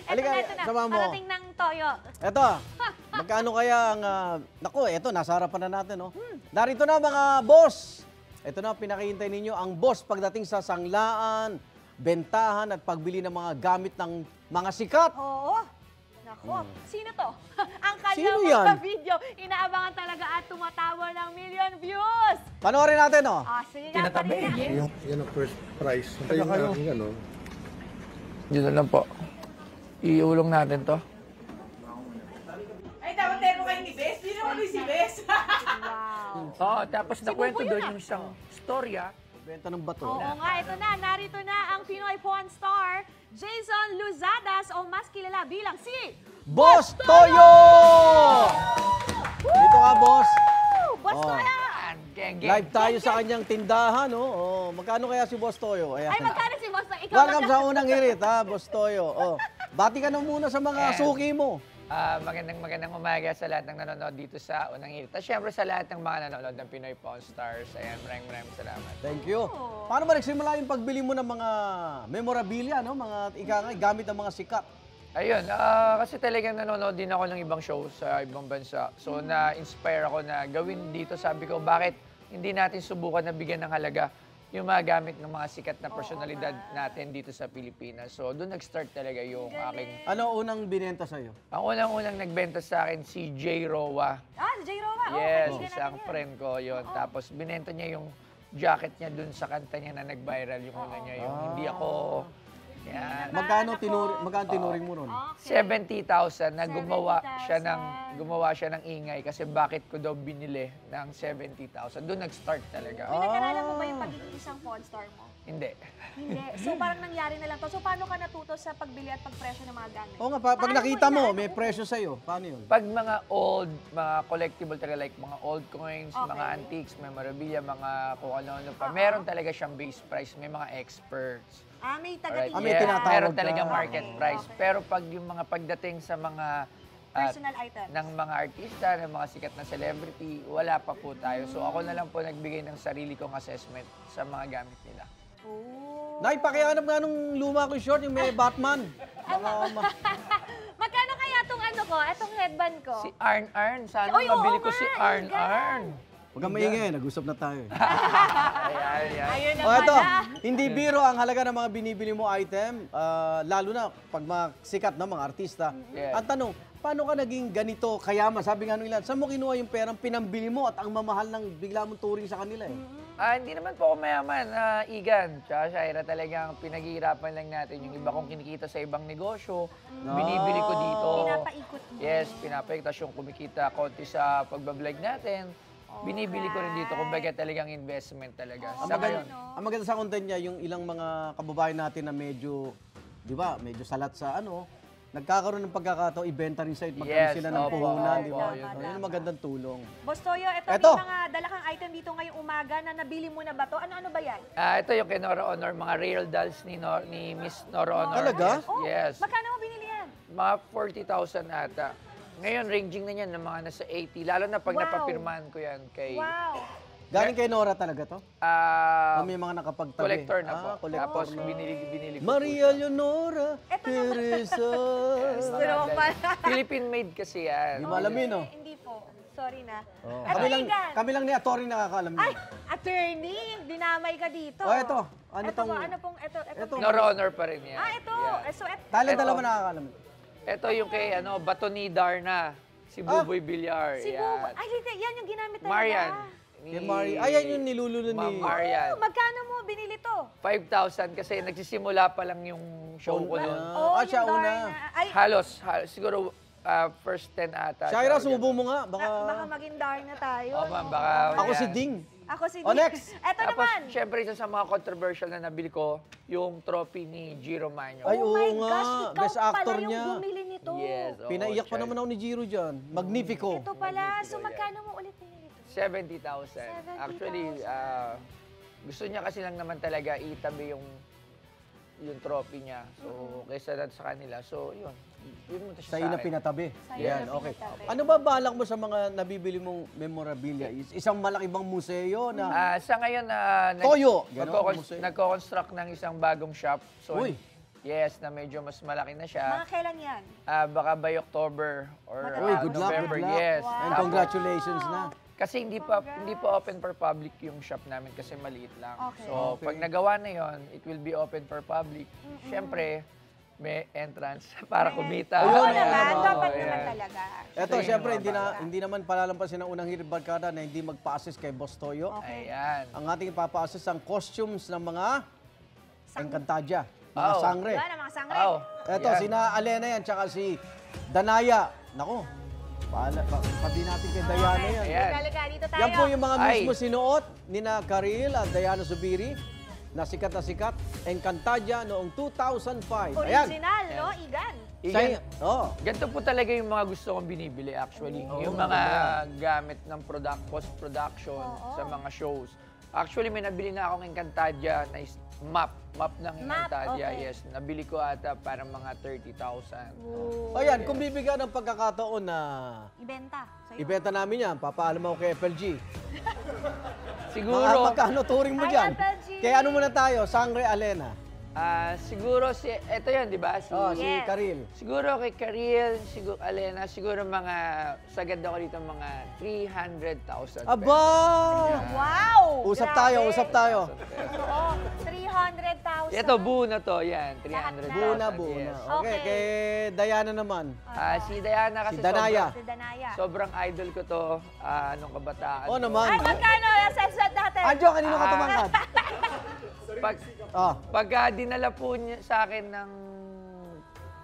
Halika, ito na. sama mo. Parating ng toyo. Eto, magkano kaya ang... naku, eto, nasa harapan na natin, no? Narito na mga boss. Ito na, pinakihintay ninyo ang boss pagdating sa sanglaan, bentahan at pagbili ng mga gamit ng mga sikat. Oo. Nako, sino to? Ang Sino kanyang yan? mga video, inaabangan talaga at tumatawa ng million views. Panoorin natin, no? Sige nga, palina. Yan ang first prize. Yung aking ano. Yun na lang po. Iulong natin to. Ay, dapat tayo kayo ni Bes. Hindi naman si Bes. Wow. Oo, tapos nakwento Buboy doon na. yung isang storya. Benta ng bato. Oo nga, ito na. Narito na ang Pinoy porn star, Jason Luzadas o mas kilala bilang si... Boss Toyo! Dito ka, boss. Boss Oh. Toyo! Geng, Live tayo sa kanyang tindahan, no? Oh, magkano kaya si Boss Toyo? Ayan. Ay, magkano si Boss Toyo? Ikaw Welcome sa unang hirit, ha, Boss Toyo. Oh, bati ka na muna sa mga Ayan. suki mo. Magandang umaga sa lahat ng nanonood dito sa Unang Hirit. At syempre sa lahat ng mga nanonood ng Pinoy Pawn Stars. Ayan, maraming salamat. Thank you. Paano ba nagsimula yung pagbili mo ng mga memorabilia, no? Mga gamit ng mga sikat? Ayun, kasi talagang nanonood din ako ng ibang show sa ibang bansa. So, na-inspire ako na gawin dito. Sabi ko, bakit hindi natin subukan na bigyan ng halaga yung mga gamit ng mga sikat na personalidad natin dito sa Pilipinas. So, doon nag-start talaga yung aking... Ano unang binenta sa'yo? Ang unang-unang nagbenta sa akin, si J. Rowa. Si J. Roma. Yes, kaibigan isang natin yun. friend ko yon. Tapos, binenta niya yung jacket niya dun sa kanta niya na nag-viral. Yung una niya, yung Hindi Ako... Yan. Magkano tinuring mo nun? 70,000 na gumawa siya 70,000. ng ingay kasi bakit ko daw binili ng 70,000. Doon nag-start talaga. Pinag-aralan mo ba yung pagiging isang porn star mo? Hindi. Hindi. So parang nangyari na lang to. So paano ka natuto sa pagbili at pagpresyo ng mga gamit? Oo nga, pag Paano nakita mo, inaano? may presyo sa'yo. Paano yun? Pag mga collectible talaga, like mga old coins, Okay. mga antiques, memorabilia, mga kung ano-ano pa, meron talaga siyang base price. May mga experts. May Alright, taga-tingin. may yes, tinatawag meron ka. talaga market Okay, price. okay. Pero pag yung mga pagdating sa mga Personal items. ng mga artista, ng mga sikat na celebrity, wala pa po tayo. So ako na lang po nagbigay ng sarili kong assessment sa mga gamit nila. Oh. Naipakihanap nga nung luma ko short, yung may Batman. Baka Magkano kaya itong ano ko? Itong headband ko? Si Arn. Sana Uy, oo mabili ko nga, si Arn. Igan. Huwag kang maingay, nag-usap na tayo. Ayan. Ayun na O ito, pala. hindi biro ang halaga ng mga binibili mo item, lalo na pag mga sikat na mga artista. Yes. Ang tanong, paano ka naging ganito kayaman? Sabi nga nung ilan, saan mo kinuha yung perang pinambili mo at ang mamahal ng bigla mong turing sa kanila eh? Hindi naman po ako mayaman. Igan, tsaka Shaira, talagang pinaghihirapan lang natin. Yung iba kong kinikita sa ibang negosyo, binibili ko dito. Pinapaikot mo. Yes, pinapaikot. Tapos yung kumikita konti sa pagbablog natin, binibili ko rin dito. Kumbaga talagang investment talaga. Ang Sa maganda, ngayon, ang maganda sa content niya, yung ilang mga kababayan natin na medyo, di ba, medyo salat sa nagkakaroon ng pagkakataon, ibenta rin sa'yo at magkaroon Yes, sila ng opo, puhunan, opo, di ba? yun. Yun ang magandang tulong. Boss Toyo, ito Eto. may mga dala kang item dito ngayong umaga na nabili mo na ba to? Ano-ano ba yan? ito yung kay Nora Honor, mga real dolls ni Miss Nora Honor. Talaga? Yes. Magkano mo binili yan? Mga 40,000 ata. Ngayon, ranging na yan ng mga nasa 80. Lalo na pag Wow. napapirmahan ko yan kay Wow. Galing kay Nora talaga to? O may mga nakapagtabi? collector na po. Collector Tapos na. binili ko Maria po siya. Leonora Eto naman. Teresa. Gusto naman pala. Philippine made kasi yan. Di mo alam yun, no? Hindi po. Sorry na. Oh. Eto, Igan. Kami lang ni Atty. nakakaalam Ay, niya. attorney, dinamay ka dito. Oh, eto. Ano Ito tong... ba? Ano pong, ito. Nora Honor pa rin yan. ito. Yan. So, ito. Talent Eto. alam mo nakakaalam. Ito yung kay Bato ni Darna. Si Buboy Villar. Si yan. Bubo. Ay, hindi. Yan yung ginamit talaga. Marian. Kay Mari. Ayan yung nilululo Ma'am ni... Marian. Magkano mo binili to? 5,000 kasi nagsisimula pa lang yung show ko noon. siya yung una. Darna. Ay, Halos siguro first 10 ata. Shaira, Siya, subo mo nga. Baka... baka maging Darna tayo. Oh, ma'am, baka... Ako si Ayan. Ding. Ako si Oh, Dick. next. Ito Tapos, naman. syempre, isa sa mga controversial na nabili ko, yung trophy ni Giro Manyo. Ay, Oh oo my nga. gosh, ikaw Best actor pala yung niya. bumili nito. Yes. oo, Pinaiyak pa siya. naman ako ni Jiro dyan. Magnifico. Ito pala. So, Magnifico, magkano mo ulit binili ito? 70,000. Actually, gusto niya kasi lang naman talaga itabi yung trophy niya. So, kaysa sa kanila. So, yun. Yun mo siya Sa'yo sa na akin. pinatabi. Sa'yo Yan, na okay. pinatabi. Ano ba balak mo sa mga nabibili mong memorabilia? Isang malaki bang museo na... Sa ngayon, Toyo! Ganon, museo. nagko-construct ng isang bagong shop. So, Uy! Yes, na medyo mas malaki na siya. Mga kailan yan? Baka by October or Uy, good luck, November. good luck. Yes. And Tapos, congratulations na. kasi hindi pa open for public yung shop namin kasi maliit lang. Okay. So, pag nagawa na yon, it will be open for public. Siyempre, may entrance para kumita. Oo Ayun, naman, oo, dapat ayan. naman talaga. Eto, Ito yung syempre, mga hindi naman palalampasin ng unang hirit barkada na hindi magpa-assist kay Boss Toyo. Ayan. Ang ating ipapa-assist ang costumes ng mga Encantadia, mga Oh. sangre. Yan ang mga sangre. Oh, Eto, yan. sina Alena yan, tsaka si Danaya. Nako, sabi natin kay Diana yan. Ayan. Halika, dito tayo. Yan po yung mga Ay. mismo sinuot ni na Karil at Diana Zubiri na sikat Encantadia noong 2005. Ayan. Original, no? Igan. Igan. Oh. Ganito po talaga yung mga gusto kong binibili actually. Yung mga gamit ng post-production sa mga shows. Actually, may nabili na akong Encantadia na map ng Map, Encantadia. okay. Yes, nabili ko ata para mga 30,000. O yan, kung bibigyan ng pagkakataon na Ibenta. Sa'yo. ibenta namin yan, papaalam ako kay FLG. Siguro, Magkano turing mo Ay, dyan? FLG. Kaya ano muna tayo, Sangre Alena. siguro eto yun, di ba? Si Yes. Karil. Siguro kay Karil, siguro Alena, siguro mga, sagad ako dito mga 300,000 pesos. Aba! Wow! Usap Grabe. tayo, usap tayo. Oo, 300,000. Ito, buo na to. Yan, 300,000. Buo na, buo na. yes. Okay, Okay. kay Diana naman. Si Diana kasi Si Danaya. Si Danaya. sobrang idol ko to nung kabataan. Oo ko. naman. Ay, magkano? Set natin. Anjo, kanino ka tumangkad? Pagka dinala po niya sa akin ng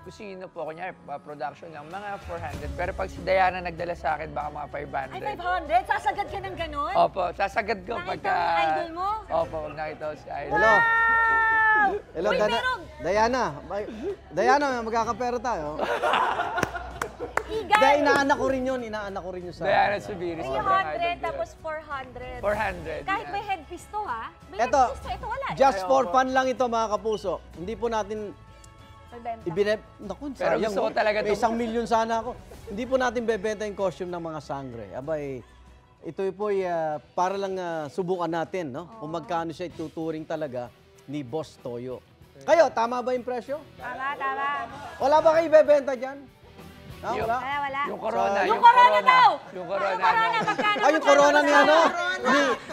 kusino po, kunyari, production lang, mga 400. Pero pag si Diana nagdala sa akin, baka mga 500. Ay, 500? Sasagad ka ng ganon? Opo, sasagad ko Nakita pagka... mo yung idol mo? Opo, pag nakita ko si idol. Hello. Wow! Hello, Uy, pero Diana. Diana, magkakapera tayo. Igan, Dahil inaanak ko rin yun, sa... Diana Subiri, sobrang idol 300 ko yun. tapos 400. 400. Kahit yan. may headpiece to, ha? May Eto, headpiece to. Ito wala. Just Ay, for opo. fun lang ito, mga kapuso. Hindi po natin Magbenta. Naku, Pero sayang, gusto ko oh. talaga May to. 1 million sana ako. Hindi po natin bebenta yung costume ng mga sangre. Abay, ito po para lang subukan natin, no? Kung magkano siya ituturing talaga ni Boss Toyo. Kayo, tama ba yung presyo? Tama, tama. Wala ba kayo bebenta dyan? Ha, wala? Wala. Yung corona. Yung corona daw! Yung corona. Yung corona, magkano? Ay, yung corona niya, no?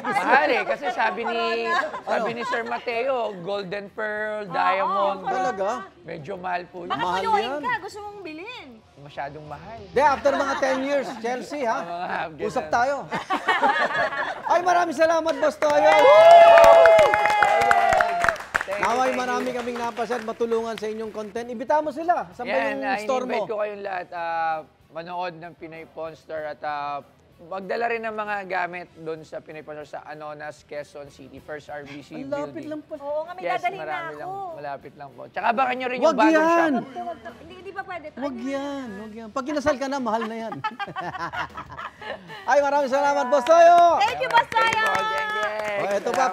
Mahal eh, kasi sabi ni Sir Mateo, golden pearl, diamond. Talaga? Medyo mahal po yun. Baka Mahal kuyuhin yan. ka, gusto mong bilhin. Masyadong mahal. De, after mga 10 years, Chelsea, ha? Mga Usap ganun. tayo. Ay, maraming salamat, Boss Toyo. Thank you, Naway thank you. marami kaming napasyan matulungan sa inyong content. Ibita mo sila. Saan ba Yan, yung store mo? in-invite ko kayong lahat manood ng Pinoy Pawn Store at magdala rin ng mga gamit doon sa Pinoy Pawn Store sa Anonas, Quezon City, First RBC Ang lapit building. lang pala. Oo nga, may Yes, dadalhin na marami ako. lang, malapit lang po. Tsaka baka nyo rin Wag yung bagong yan! shop. Hindi pa pwede. Wag yan, wag yan. Pag kinasal ka na, mahal na yan. Ay, maraming salamat, Boss Toyo! Thank you, Boss Tayo! Thank you, Geng Geng. O, ito pa,